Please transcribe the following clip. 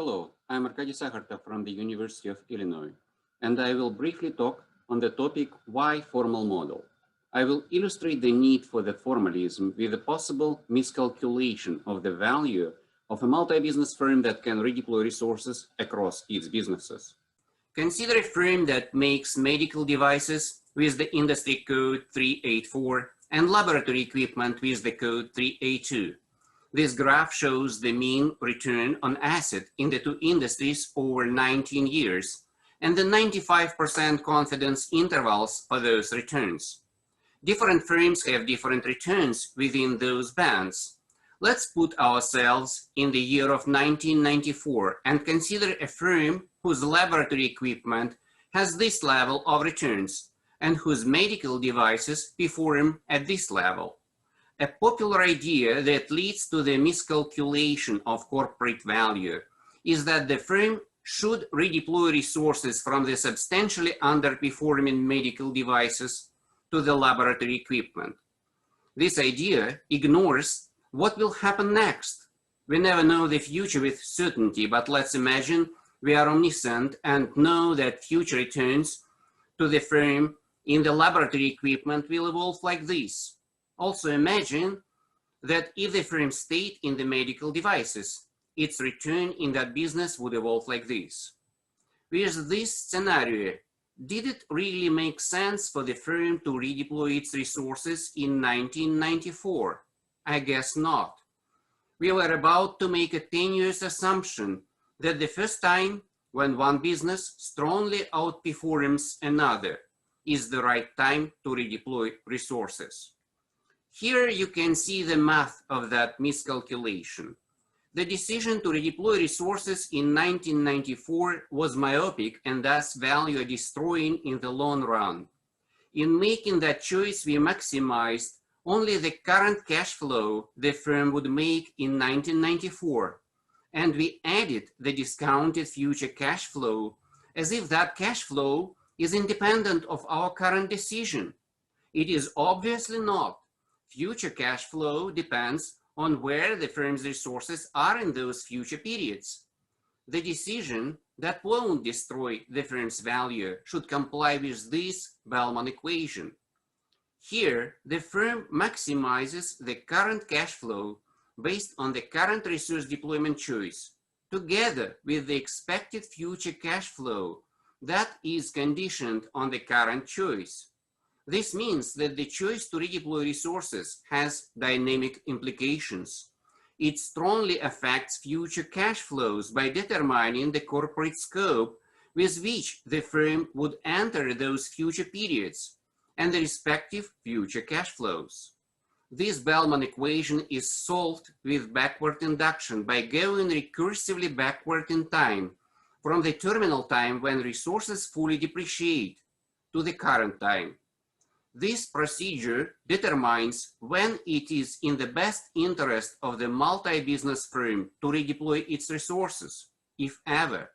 Hello, I'm Arkadiy Sakhartov from the University of Illinois, and I will briefly talk on the topic why formal model. I will illustrate the need for the formalism with a possible miscalculation of the value of a multi-business firm that can redeploy resources across its businesses. Consider a firm that makes medical devices with the industry code 384 and laboratory equipment with the code 382. This graph shows the mean return on asset in the two industries over 19 years and the 95% confidence intervals for those returns. Different firms have different returns within those bands. Let's put ourselves in the year of 1994 and consider a firm whose laboratory equipment has this level of returns and whose medical devices perform at this level. A popular idea that leads to the miscalculation of corporate value is that the firm should redeploy resources from the substantially underperforming medical devices to the laboratory equipment. This idea ignores what will happen next. We never know the future with certainty, but let's imagine we are omniscient and know that future returns to the firm in the laboratory equipment will evolve like this. Also imagine that if the firm stayed in the medical devices, its return in that business would evolve like this. With this scenario, did it really make sense for the firm to redeploy its resources in 1994? I guess not. We were about to make a tenuous assumption that the first time when one business strongly outperforms another is the right time to redeploy resources. Here you can see the math of that miscalculation. The decision to redeploy resources in 1994 was myopic and thus value destroying in the long run. In making that choice, we maximized only the current cash flow the firm would make in 1994, and we added the discounted future cash flow as if that cash flow is independent of our current decision. It is obviously not. Future cash flow depends on where the firm's resources are in those future periods. The decision that won't destroy the firm's value should comply with this Bellman equation. Here, the firm maximizes the current cash flow based on the current resource deployment choice, together with the expected future cash flow that is conditioned on the current choice. This means that the choice to redeploy resources has dynamic implications. It strongly affects future cash flows by determining the corporate scope with which the firm would enter those future periods and the respective future cash flows. This Bellman equation is solved with backward induction by going recursively backward in time from the terminal time when resources fully depreciate to the current time. This procedure determines when it is in the best interest of the multi-business firm to redeploy its resources, if ever.